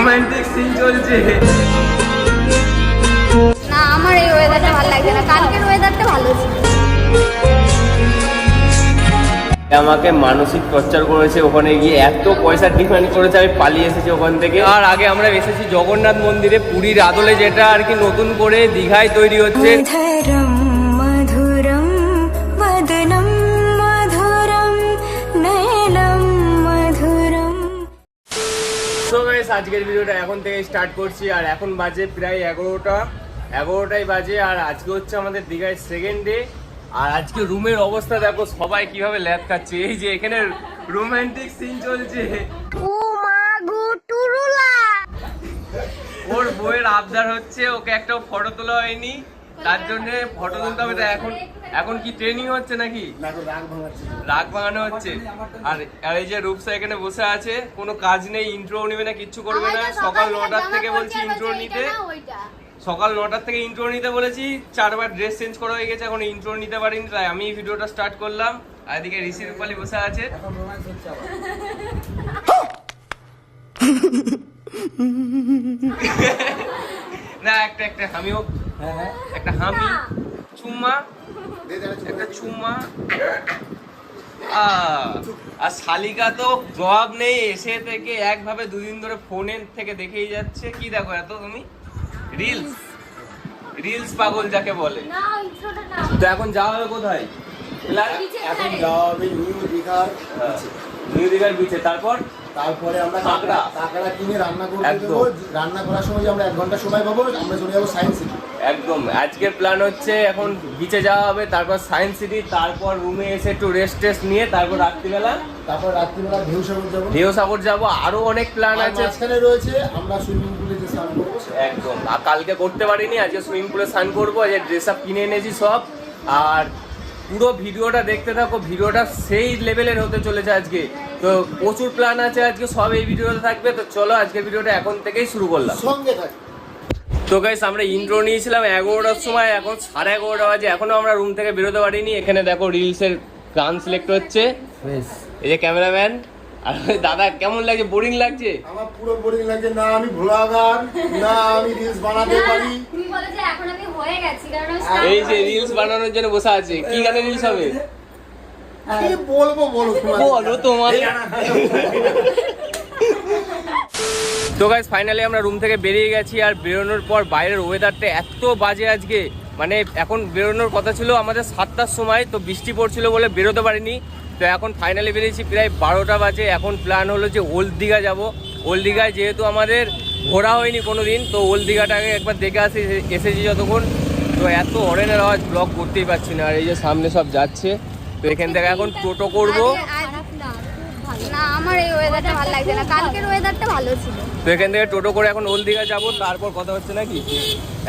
Romantic scene চলছে। না, আমার এই ওয়েদারটা ভালো লাগছে না, কালকের ওয়েদারটা ভালো ছিল। আমাকে মানসিক টর্চার করেছে, ওখানে গিয়ে এত পয়সা ডিমান্ড করেছে, আমি পালিয়ে এসেছি ওখান থেকে। আর আগে আমরা এসেছি জগন্নাথ মন্দিরে, পুরীর আদলে, যেটা আর কি নতুন করে দীঘায় তৈরি হচ্ছে। আজকের ভিডিওটা এখন থেকে স্টার্ট করছি, আর এখন বাজে প্রায় 11টাই বাজে। আর আজকে হচ্ছে আমাদের দীঘায় সেকেন্ড ডে। আর আজকে রুমের অবস্থা দেখো, সবাই কিভাবে ল্যাদ খাচ্ছে। এই যে এখানে রোমান্টিক সিন চলছে। ওর বইয়ের আবদার হচ্ছে, ওকে একটা ফটো তোলা হয়নি, তার জন্য ফটো তুলতে হবে। এখন কি ট্রেনিং হচ্ছে নাকি? রাগ ভাঙানো হচ্ছে। আর এই যে রূপসা এখানে বসে আছে, কোনো কাজ নেই, ইন্ট্রো নেবে না, কিচ্ছু করবে না। সকাল 9টার থেকে বলছি ইন্ট্রো নিতে, সকাল 9টার থেকে ইন্ট্রো নিতে বলেছি, 4বার ড্রেস চেঞ্জ করা হয়ে গেছে, এখন ইন্ট্রো নিতে পারিনি, তাই আমি এই ভিডিওটা স্টার্ট করলাম। আর এদিকে ঋষি রূপালী বসে আছে। না, একটা হামি হোক, একটা হামি, চুম্মা, একটা চুম্মা। আর শালিকা তো জবাব নেই, এসে থেকে একভাবে দুদিন ধরে ফোনের থেকে দেখেই যাচ্ছে। কি দেখো এত তুমি? রিলস পাগল যাকে বলে। তো এখন যাওয়া হবে কোথায়? এখন যাওয়া হবে নিউ দীঘার বিচে। তারপরে আমরা কাঁকড়া কিনে রান্না করতে দেবো। রান্না করার সময় আমরা 1 ঘন্টা সময় পাবো, আমরা চলে যাবো সায়েন্স সিটি। একদম আজকের প্ল্যান হচ্ছে এখন বিচে যাওয়া হবে, তারপর সায়েন্স সিটি, তারপর রুমে এসে একটু রেস্ট নিয়ে তারপর রাত্রিবেলা ঢেউ সাগর যাবো। আরো অনেক প্ল্যান আছে, মাঝখানে রয়েছে আমরা সুইমিং পুলে যে স্নান করবো। একদম। আর কালকে করতে পারিনি, আজকে সুইমিং পুলে স্নান করবো। আজকে ড্রেস আপ কিনে এনেছি সব। আর পুরো ভিডিওটা দেখতে থাকো, ভিডিওটা সেই লেভেলের হতে চলেছে আজকে। তো প্রচুর প্ল্যান আছে আজকে, সব এই ভিডিওতে থাকবে। তো চলো আজকের ভিডিওটা এখন থেকেই শুরু করলাম। সঙ্গে থাকবে। তো গাইস, আমরা ইন্ট্রো নিয়েছিলাম 11টার সময়, এখন 11:30 বাজে, এখনো আমরা রুম থেকে বেরোতে পারিনি। এখানে দেখো রিলসের গান সিলেক্ট হচ্ছে, এই যে ক্যামেরাম্যান। আর দাদা কেমন লাগছে? বোরিং লাগছে? আমার পুরো বোরিং লাগছে। না আমি ভ্লগার, না আমি রিলস বানাতে পারি। তুমি বলে যে এখন আমি হয়ে গেছি, কারণ এই যে রিলস বানানোর জন্য বসে আছে। কি গানে রিলস হবে? কি বলবো বলো তোমার। তো গাইস, ফাইনালি আমরা রুম থেকে বেরিয়ে গেছি। আর বেরোনোর পর বাইরের ওয়েদারটা এত বাজে আজকে, মানে এখন বেরোনোর কথা ছিল আমাদের 7টার সময়, তো বৃষ্টি পড়ছিল বলে বেরোতে পারিনি। তো এখন ফাইনালি বেরিয়েছি প্রায় 12টা বাজে। এখন প্ল্যান হলো যে ওল্ড দীঘা যাবো। ওল্ড দীঘায় যেহেতু আমাদের ঘোরা হয়নি কোনো দিন, তো ওল্ড দীঘাটাকে একবার দেখে এসেছি যতক্ষণ। তো এত হরেনের আওয়াজ ব্লগ করতেই পারছি না। আর এই যে সামনে সব যাচ্ছে, তো এখান থেকে এখন টোটো করবো। না, আমার এই ওয়েদারটা ভালো লাগছে না, কালকের ওয়েদারটা ভালো ছিল। তো এখান থেকে টোটো করে এখন ওল্ড দীঘা যাবো, তারপর কথা হচ্ছে নাকি?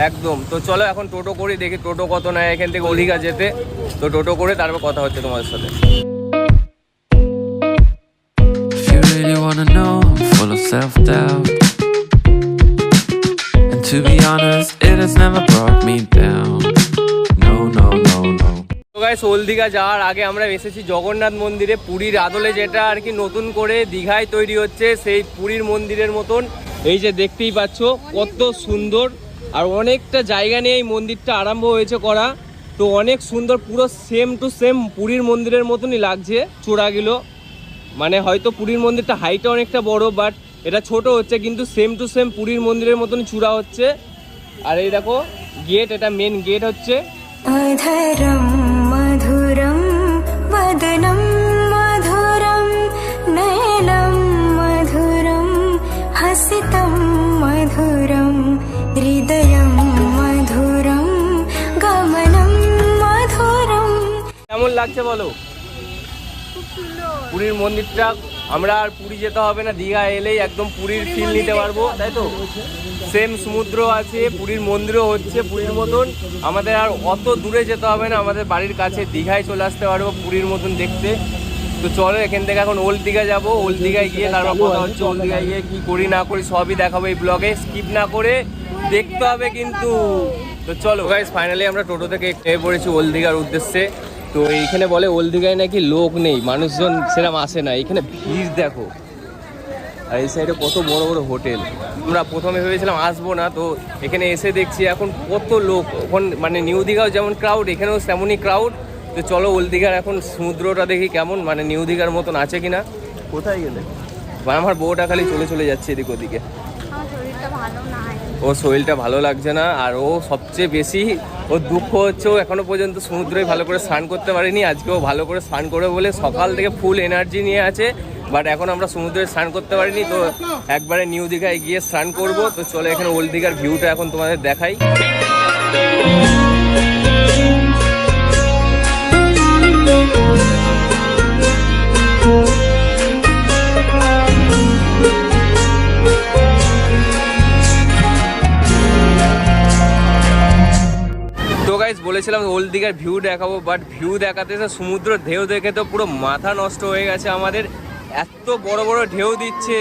একদম। তো চলো এখন টোটো করি, দেখি টোটো কত নেয় এখান থেকে ওল্ড দীঘা যেতে। তো টোটো করে তারপর কথা হচ্ছে তোমাদের সাথে। Full of self-doubt, and to be honest, it has never brought me down. No. তো গাইস, ওল্ড দীঘা যাওয়ার আগে আমরা এসেছি জগন্নাথ মন্দিরে, পুরীর আদলে, যেটা আর কি নতুন করে দীঘায় তৈরি হচ্ছে, সেই পুরীর মন্দিরের মতন। এই যে দেখতেই পাচ্ছ কত সুন্দর, আর অনেকটা জায়গা নিয়ে এই মন্দিরটা আরম্ভ হয়েছে করা। তো অনেক সুন্দর, পুরো সেম টু সেম পুরীর মন্দিরের মতনই লাগছে চূড়াগুলো। মানে হয়তো পুরীর মন্দিরটা হাইটটা অনেকটা বড়, বাট এটা ছোট হচ্ছে, কিন্তু সেম টু সেম পুরীর মন্দিরের মতন চূড়া হচ্ছে। আর এই দেখো গেট, এটা মেন গেট হচ্ছে। মধুরম বদনম মধুরম নয়নম মধুরম হাসিতম মধুরম হৃদয়ম মধুরম গমনম মধুরম। কেমন লাগছে বলো? পুরীর মন্দিরটা, আমরা আর পুরী যেতে হবে না, দীঘা এলেই একদম পুরীর ফিল নিতে পারবো, তাই তো? সেম সমুদ্র আছে, পুরীর মন্দিরও হচ্ছে পুরীর মতন। আমাদের আর অত দূরে যেতে হবে না, আমাদের বাড়ির কাছে দীঘায় চলে আসতে পারবো পুরীর মতন দেখতে। তো চলো এখান থেকে এখন ওল্ড দীঘা যাবো। ওল্ড দীঘায় গিয়ে তারপর কথা হচ্ছে, ওল্ড দীঘায় গিয়ে কী করি না করি সবই দেখাবো এই ব্লগে, স্কিপ না করে দেখতে হবে কিন্তু। তো চলো গাইস, ফাইনালি আমরা টোটো থেকে নেমে পড়েছি ওল্ড দীঘার উদ্দেশ্যে। তো এইখানে বলে ওল্ড দীঘায় নাকি লোক নেই, মানুষজন সেরকম আসে না। এখানে ভিড় দেখো, আর এই সাইডে কত বড় বড় হোটেল। আমরা প্রথমে ভেবেছিলাম আসবো না, তো এখানে এসে দেখছি এখন কত লোক। ওখান মানে নিউ দীঘাও যেমন ক্রাউড, এখানেও তেমনই ক্রাউড। তো চলো ওল্ড দীঘার এখন সমুদ্রটা দেখি কেমন, মানে নিউ দীঘার মতন আছে কিনা। কোথায় গেলে? আমার বউটা খালি চলে যাচ্ছে এদিক ওদিকে। আমার শরীরটা ভালো নাই। ও শরীরটা ভালো লাগছে না, আর ও সবচেয়ে বেশি ওর দুঃখ হচ্ছে ও এখনো পর্যন্ত সমুদ্রে ভালো করে স্নান করতে পারেনি। আজকেও ভালো করে স্নান করে বলে সকাল থেকে ফুল এনার্জি নিয়ে আছে, বাট এখন আমরা সমুদ্রে স্নান করতে পারিনি। তো একবারে নিউ দীঘায় গিয়ে স্নান করব। তো চলো এখানে ওল্ড দীঘার ভিউটা এখন তোমাদের দেখাই। বলেছিলাম ওল্ড দীঘার ভিউ দেখাবো, বাট ভিউ দেখাতে এসে সমুদ্র ঢেউ দেখে তো পুরো মাথা নষ্ট হয়ে গেছে আমাদের। এত বড় বড় ঢেউ দিচ্ছে,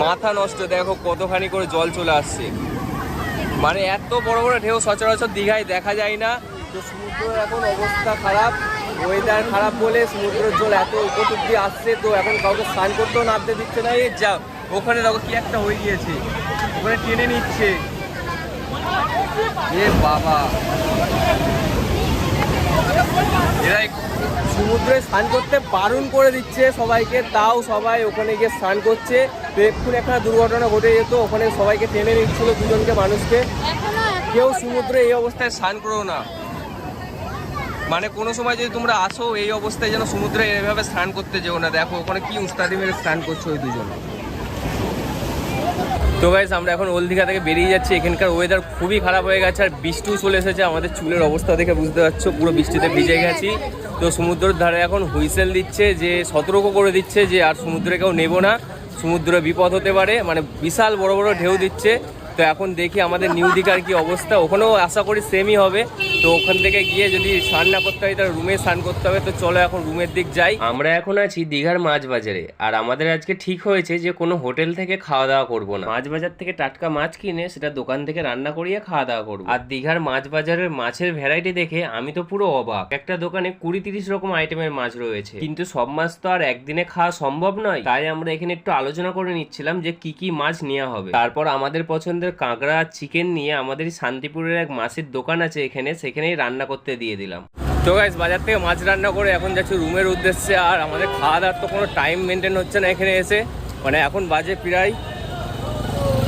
মাথা নষ্ট। দেখো কতখানি করে জল চলে আসছে, মানে এত বড় বড় ঢেউ সচরাচর দীঘায় দেখা যায় না। তো সমুদ্রের এখন অবস্থা খারাপ, ওয়েদার খারাপ বলে সমুদ্রের জল এত উপর অব্দি আসছে। তো এখন কাউকে স্নান করতেও নামতে দিচ্ছে না। এই যা ওখানে দেখো কি একটা হয়ে গিয়েছে, ওখানে টেনে নিচ্ছে। এ বাবা, এরাই সমুদ্রে স্নান করতে বারণ করে দিচ্ছে সবাইকে, তাও সবাই ওখানে গিয়ে স্নান করছে। তো এক্ষুনি একটা দুর্ঘটনা ঘটে যেত, ওখানে সবাইকে টেনে নিচ্ছিল দুজনকে মানুষকে। কেউ সমুদ্রে এই অবস্থায় স্নান করো না, মানে কোনো সময় যদি তোমরা আসো এই অবস্থায় যেন সমুদ্রে এইভাবে স্নান করতে যেও না। দেখো ওখানে কি উস্তাদি মেরে স্নান করছে ওই দুজন। তো গাইস আমরা এখন ওল্ড দীঘা থেকে বেরিয়ে যাচ্ছি। এখানকার ওয়েদার খুবই খারাপ হয়ে গেছে, আর বৃষ্টিও চলে এসেছে। আমাদের চুলের অবস্থা দেখে বুঝতে পারছো পুরো বৃষ্টিতে ভিজে গেছি। তো সমুদ্রের ধারে এখন হুইসেল দিচ্ছে, যে সতর্ক করে দিচ্ছে যে আর সমুদ্রে কেউ নেবো না, সমুদ্রে বিপদ হতে পারে, মানে বিশাল বড় বড় ঢেউ দিচ্ছে। তো এখন দেখি আমাদের নিউ দীঘার কি অবস্থা, ওখানেও আশা করি সেমই হবে। তো ওখান থেকে গিয়ে যদি স্নান না করতে হয় তাহলে রুমে স্নান করতে হবে। তো চলো এখন রুমের দিক যাই। আমরা এখন আছি দীঘার মাছ বাজারে, আর আমাদের আজকে ঠিক হয়েছে যে কোনো হোটেল থেকে খাওয়া দাওয়া করবো না, মাছ বাজার থেকে টাটকা মাছ কিনে সেটা দোকান থেকে রান্না করিয়ে খাওয়া দাওয়া করবো। আর দীঘার মাছ বাজারের মাছের ভ্যারাইটি দেখে আমি তো পুরো অবাক। একটা দোকানে 20-30 রকম আইটেমের মাছ রয়েছে, কিন্তু সব মাছ তো আর একদিনে খাওয়া সম্ভব নয়। তাই আমরা এখানে একটু আলোচনা করে নিচ্ছিলাম যে কি কি মাছ নেওয়া হবে। তারপর আমাদের পছন্দের কাঁকড়া চিকেন নিয়ে আমাদের শান্তিপুরের এক মাছের দোকান আছে এখানে, সেখানেই রান্না করতে দিয়ে দিলাম। তো গাইস বাজার থেকে মাছ রান্না করে এখন যাচ্ছি রুমের উদ্দেশ্যে। আর আমাদের খাওয়া দাওয়ার তো কোনো টাইম মেনটেন হচ্ছে না এখানে এসে, মানে এখন বাজে প্রায়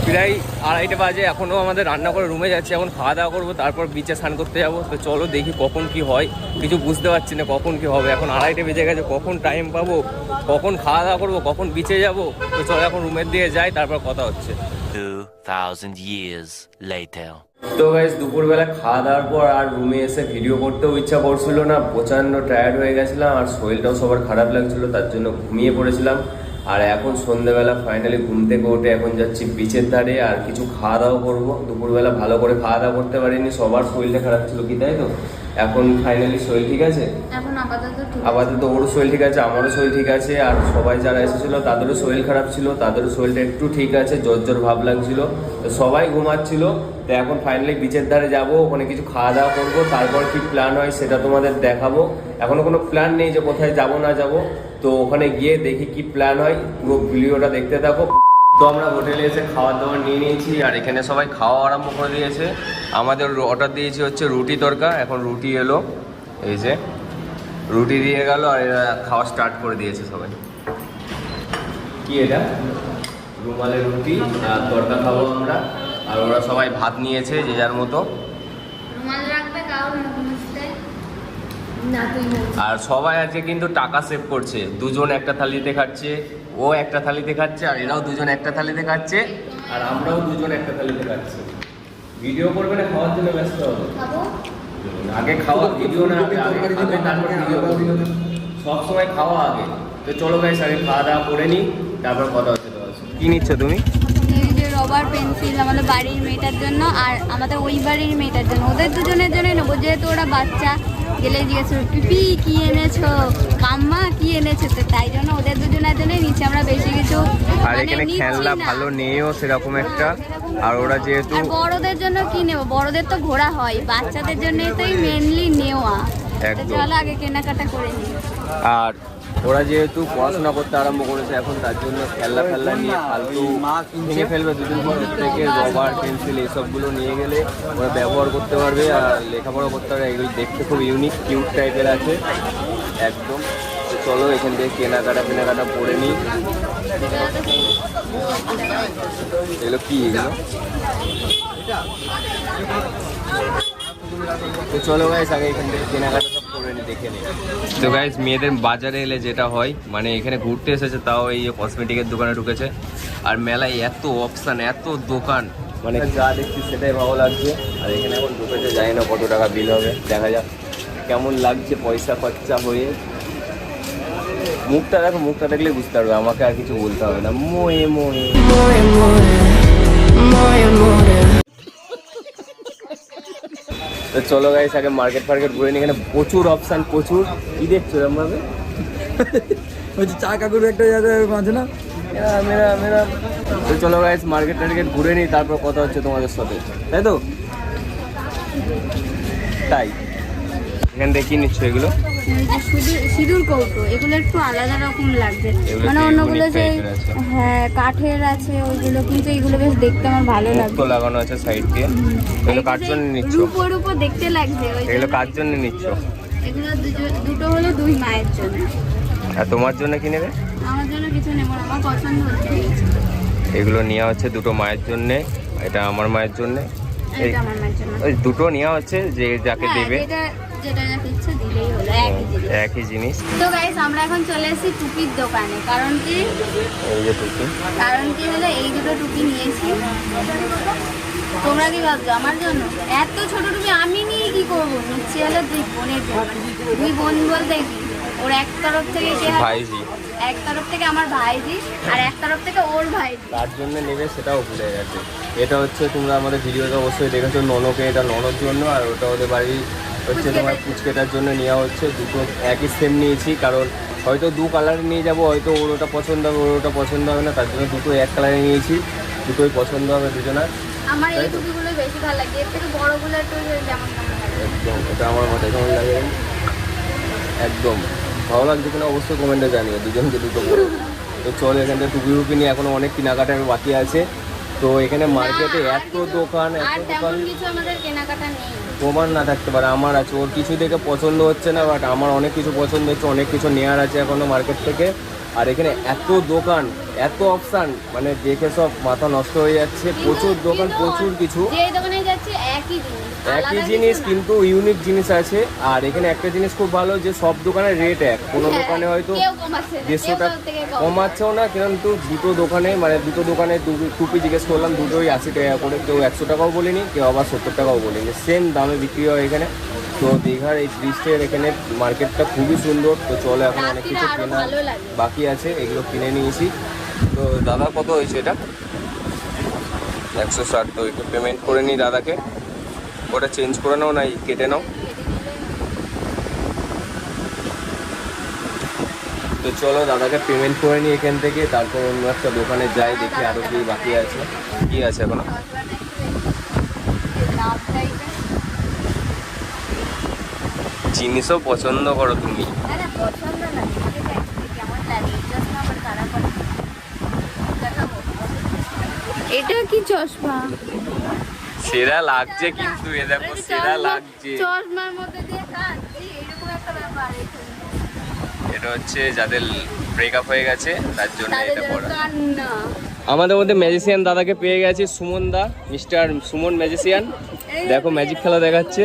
2:30 বাজে, এখনও আমাদের রান্না করে রুমে যাচ্ছে। এখন খাওয়া দাওয়া করবো, তারপর বিচে স্নান করতে যাবো। তো চলো দেখি কখন কি হয়, কিছু বুঝতে পারছি না কখন কি হবে। এখন 2:30 বেজে গেছে, কখন টাইম পাবো, কখন খাওয়া দাওয়া করবো, কখন বিচে যাবো। তো চলো এখন রুমের দিকে যাই, তারপর কথা হচ্ছে। 2000 years later. তো গাইস দুপুরবেলা খাওয়া দাওয়ার পর আর রুমে এসে ভিডিও করতেও ইচ্ছা করছিল না, প্রচণ্ড টায়ার্ড হয়ে গেছিলাম, আর শরীরটাও সবার খারাপ লাগছিল, তার জন্য ঘুমিয়ে পড়েছিলাম। আর এখন সন্ধ্যেবেলা ফাইনালি ঘুম থেকে উঠে এখন যাচ্ছি বিচের ধারে, আর কিছু খাওয়া দাওয়া করবো। দুপুরবেলা ভালো করে খাওয়া দাওয়া করতে পারিনি, সবার শরীরটা খারাপ ছিল কি, তাই তো? এখন ফাইনালি শরীর ঠিক আছে, এখন আপাতত ওরও শরীর ঠিক আছে, আমারও শরীর ঠিক আছে। আর সবাই যারা এসেছিলো তাদেরও শরীর খারাপ ছিল, তাদেরও শরীরটা একটু ঠিক আছে, জ্বর ভাব লাগছিল। তো সবাই ঘুমাচ্ছিল। তো এখন ফাইনালি বিচের ধারে যাব, ওখানে কিছু খাওয়া দাওয়া করবো, তারপর কি প্ল্যান হয় সেটা তোমাদের দেখাবো। এখনো কোনো প্ল্যান নেই যে কোথায় যাব না যাব, তো ওখানে গিয়ে দেখি কি প্ল্যান হয়, পুরো ভিডিওটা দেখতে থাকো। তো আমরা হোটেলে এসে খাওয়ার দাওয়ার নিয়ে নিয়েছি, আর এখানে সবাই খাওয়া আরম্ভ করে দিয়েছে। আমাদের অর্ডার দিয়েছি হচ্ছে রুটি তড়কা, এখন রুটি এলো, এই যে রুটি দিয়ে গেল, আর এরা খাওয়া স্টার্ট করে দিয়েছে সবাই। কি এটা? রুমালের রুটি আর তড়কা খাবো আমরা, আর ওরা সবাই ভাত নিয়েছে যে যার মতো। আর সবাই আজকে কিন্তু টাকা সেভ করছে, দুজন একটা থালিতে খাচ্ছে, ও একটা থালিতে খাচ্ছে, আর এরাও দুজন একটা থালিতে খাচ্ছে, আর আমরাও দুজন একটা থালিতে খাচ্ছি। ভিডিও করবে না, খাওয়ার জন্য ব্যস্ত হবে। আগে খাওয়া, ভিডিও না, তারপর ভিডিও করবে, সবসময় খাওয়া আগে। তো চলো গাইস আগে খাওয়া দাওয়া করে নিই, তারপর কথা হচ্ছে। কি নিচ্ছ তুমি? রবার পেন্সিল আমাদের বাড়ির মেয়েটার জন্য, আর আমাদের ওই বাড়ির মেয়েটার জন্য, ওদের দুজনের জন্যই নেবো, যেহেতু ওরা বাচ্চা। গেলে জিজ্ঞেস পিপি কি এনেছো, কাম্মা কি এনেছো, তো তাই জন্য ওদের দুজনের জন্যই নিচ্ছি আমরা, বেশি কিছু। আর এখানে খেলনা ভালো নেইও সেরকম একটা, আর ওরা যেহেতু বড়দের জন্য কি নেবো, বড়দের তো ঘোরা হয়, বাচ্চাদের জন্য তো মেনলি নেওয়া। চলো আগে কেনাকাটা করে নিই। আর ওরা যেহেতু পড়াশোনা করতে আরম্ভ করেছে এখন, তার জন্য খেলনা নিয়ে ফালতু ভেঙে ফেলবে দুদিন পর থেকে। রবার পেন্সিল এইসবগুলো নিয়ে গেলে ওরা ব্যবহার করতে পারবে আর লেখাপড়া করতে পারবে। এগুলো দেখতে খুব ইউনিক কিউট টাইপের আছে একদম। তো চলো এখান থেকে কেনাকাটা করে নিই। এগুলো কি এগুলো? তো চলো গাইস আগে এখান থেকে কেনাকাটা সব করে নিই, দেখে নিই। তো গাইস মেয়েদের বাজারে এলে যেটা হয়, মানে এখানে ঘুরতে এসেছে তাও এই কসমেটিকের দোকানে ঢুকেছে। আর মেলায় এত অপশান, এত দোকান, মানে যা দেখছি সেটাই ভালো লাগছে। আর এখানে এখন ঢুকেছে, জানি না কত টাকা বিল হবে, দেখা যাক কেমন লাগছে পয়সা খরচা হয়ে। মুখটা দেখো, মুখটা দেখলে বুঝতে পারবে, আমাকে আর কিছু বলতে হবে না। মোয়ে মোয়ে তো চলো গাইস আগে মার্কেট ঘুরে নিই। এখানে প্রচুর অপশান, প্রচুর। কি দেখছো এরমভাবে? চা কাকুর একটা মাঝে না মেরা। তো চলো গাইস মার্কেট ঘুরে নিই, তারপর কথা হচ্ছে তোমাদের সাথে, তাই তো? তাই এখান থেকে কি নিচ্ছ এগুলো? সিঁদুর কৌটো, এগুলো একটু আলাদা রকম লাগছে, এগুলো মানে একটু অন্যগুলো unique যে type এর আছে। হ্যাঁ কাঠের আছে ওইগুলো, কিন্তু এগুলো বেশ দেখতে আমার ভালো লাগছে। তো লাগানো আছে সাইড দিয়ে। এগুলো কার জন্য নিচ্ছ? রূপোর উপর দেখতে লাগছে ওই এগুলো জন্য। কার জন্য নিচ্ছ? এগুলো দুটো হলো দুই মায়ের জন্য। আর তোমার জন্য কি নেবে? আমার জন্য কিছু নেব না, আমার পছন্দ হচ্ছে। এগুলো নেওয়া হচ্ছে দুটো মায়ের জন্যে, এটা আমার মায়ের জন্যে। এটা আমার মায়ের জন্য। ওই দুটো নেওয়া হচ্ছে, যে যাকে হ্যাঁ, দেবে যেটা যাকে ইচ্ছা দিলেই হলো, একই জিনিস। একই জিনিস। তো গাইস আমরা এখন চলে এসেছি টুপির দোকানে। কারণ কি হলো এই দুটো টুপি নিয়েছি। তোমরা কি ভাবছো আমার জন্য? এত ছোট টুপি আমি নিয়ে কি করবো? নিচ্ছি হলো দুই বোনের জন্য। দুই বোন বলতে কি, ওর এক তরফ থেকে কে হয়? ভাইজি। এক তরফ থেকে আমার ভাইজি আর এক তরফ থেকে ওর ভাইজি। তার জন্য নেবে সেটাও ভুলে গেছে। এটা হচ্ছে তোমরা আমাদের ভিডিওতে অবশ্যই দেখেছো, ননকে এটা ননর জন্য, আর ওটা ওদের বাড়ি হচ্ছে তোমার পুচকেটার জন্য নেওয়া হচ্ছে। দুটো একই সেম নিয়েছি, কারণ হয়তো দু কালারে নিয়ে যাবো, হয়তো ওর ওটা পছন্দ হবে, ওর ওটা পছন্দ হবে না, তার জন্য দুটো এক কালারে নিয়েছি। দুটোই পছন্দ হবে দুজনের। আমার এই টুপিগুলো বেশি ভালো লাগে, এর থেকে বড়গুলো একটু যেমন তেমন লাগে। একদম এটা আমার মাথায় কেমন লাগে একদম ভালো লাগছে কিনা অবশ্যই কমেন্টে জানিও, দুজনকে দুটো করে। তো চল এখান থেকে টুপি নিয়ে এখনো অনেক কেনাকাটার বাকি আছে। তো এখানে মার্কেটে এত দোকান, আর তেমন কিছু আমাদের কেনাকাটা নেই। তোমার না থাকতে পারে, আমার আছে। ওর কিছু দেখে পছন্দ হচ্ছে না, বাট আমার অনেক কিছু পছন্দ হচ্ছে, অনেক কিছু নেওয়ার আছে এখনো মার্কেট থেকে। আর এখানে এত দোকান, এত অপশান, মানে দেখে সব মাথা নষ্ট হয়ে যাচ্ছে। প্রচুর দোকান, প্রচুর কিছু, যে দোকানে যাচ্ছে একই জিনিস কিন্তু ইউনিক জিনিস আছে। আর এখানে একটা জিনিস খুব ভালো, যে সব দোকানের রেট এক। কোনো দোকানে হয়তো 150 টাকা কমাচ্ছেও না, কিন্তু দুটো দোকানে, মানে দুটো দোকানে টুপি জিজ্ঞেস করলাম, দুটোই 80 টাকা করে। কেউ 100 টাকাও বলিনি, কেউ আবার 70 টাকাও বলিনি, সেম দামে বিক্রি হয় এখানে। তো দীঘার এই ব্রিজের এখানে মার্কেটটা খুবই সুন্দর। তো চলো এখন অনেক কিছু কেনা বাকি আছে, এগুলো কিনে নিয়েছি। তো দাদা কত হয়েছে এটা? 160। তো একটু পেমেন্ট করে নিই দাদাকে, ওটা চেঞ্জ করে নাও, নাই কেটে নাও। তো চলো দাদাকে পেমেন্ট করে নিই এখান থেকে, তারপর অন্য একটা দোকানে যাই, দেখি আরও কি বাকি আছে, কি আছে এখনো। জিনিসও পছন্দ করো তুমি। এটা কি চশমা? সেরা লাগছে কিন্তু, এ দেখো সেরা লাগছে। চশমার মধ্যে দিয়ে কাঁদছি, এরকম একটা ব্যাপার। এটা হচ্ছে যাদের ব্রেকআপ হয়ে গেছে তার জন্য এটা পড়া। কান্না। আমাদের মধ্যে ম্যাজিশিয়ান দাদাকে পেয়ে গেছি, সুমন দা, মিস্টার সুমন ম্যাজিশিয়ান। দেখো ম্যাজিক খেলা দেখাচ্ছে।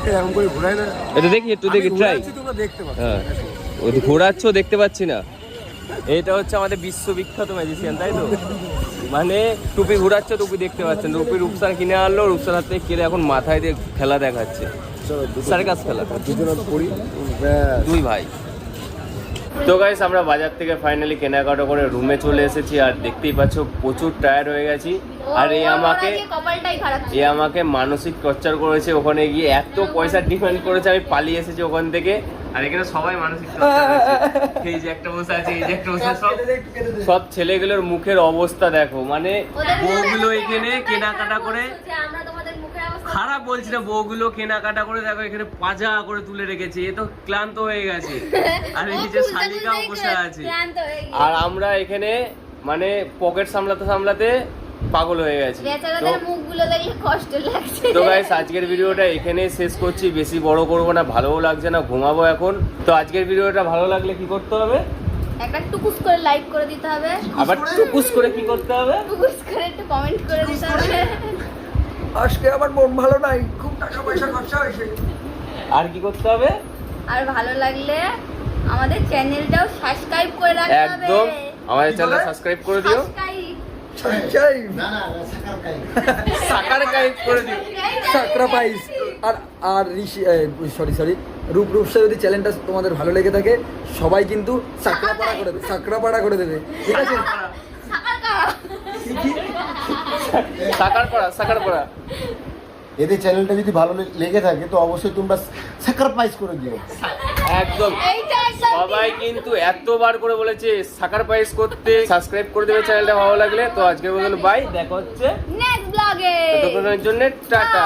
এরকম করে ঘোরাই না, এটা দেখি, একটু দেখি, ট্রাই। তোমরা দেখতে পাচ্ছ। হ্যাঁ ওই ঘোরাচ্ছ, দেখতে পাচ্ছি না। এটা হচ্ছে আমাদের বিশ্ববিখ্যাত ম্যাজিশিয়ান, তাই তো? মানে টুপি ঘোরাচ্ছ, টুপি দেখতে পাচ্ছেন। টুপি রূপসার কিনে আনলো, রূপসার হাত থেকে কেড়ে এখন মাথায় দিয়ে খেলা দেখাচ্ছে, সার্কাস খেলা। দুই ভাই। তো গাইস আমরা বাজার থেকে ফাইনালি কেনাকাটা করে রুমে চলে এসেছি। আর দেখতেই পাচ্ছ প্রচুর টায়ার্ড হয়ে গেছি। আর এ আমাকে মানসিক টর্চার করেছে ওখানে গিয়ে, এত পয়সা ডিমান্ড করেছে, আমি পালিয়ে এসেছি ওখান থেকে। আর এখানে সবাই মানসিক টর্চার করেছে। এই যে একটা বসে আছে, এই যে একটা বসে, সব ছেলেগুলোর মুখের অবস্থা দেখো। মানে বউগুলো এখানে কেনাকাটা করে খারাপ বলছি না, বউগুলো কেনাকাটা করে দেখো এখানে পাজা করে তুলে রেখেছে, এ তো ক্লান্ত হয়ে গেছে। আর এই যে শালিকাও বসে আছে, আর আমরা এখানে মানে পকেট সামলাতে সামলাতে পাগল হয়ে গেছে। বেচারাদের মুখগুলো দেখলে কষ্ট লাগছে। তো গাইস আজকের ভিডিওটা এখানে শেষ করছি, বেশি বড় করব না, ভালোও লাগছে না, ঘুমাবো এখন। তো আজকের ভিডিওটা ভালো লাগলে কি করতে হবে? একটা টুকুস করে লাইক করে দিতে হবে, আবার টুকুস করে কি করতে হবে? টুকুস করে একটু কমেন্ট করে দিতে হবে। আজকে আমার মন ভালো নাই, খুব টাকা পয়সা খরচা হয়েছে। আর কি করতে হবে? আর ভালো লাগলে আমাদের চ্যানেলটাও সাবস্ক্রাইব করে রাখতে হবে। একদম আমাদের চ্যানেল সাবস্ক্রাইব করে দিও, না না সাকার কাই সাকার গাইড করে দিও। স্যাক্রিফাইস। আর আর সরি রূপসা যদি চ্যানেলটা তোমাদের ভালো লেগে থাকে সবাই কিন্তু সাকরাপাড়া করে দেবে, ঠিক আছে? সাকার পড়া। এদের চ্যানেলটা যদি ভালো লেগে থাকে তো অবশ্যই তোমরা স্যাক্রিফাইস করে দিও। একদম সবাই কিন্তু এতবার করে বলেছে স্যাক্রিফাইস করতে, সাবস্ক্রাইব করে দেবে চ্যানেলটা ভালো লাগলে। তো আজকের মতন বাই, দেখা হচ্ছে নেক্সট ব্লগে। ততক্ষণের জন্য টাটা।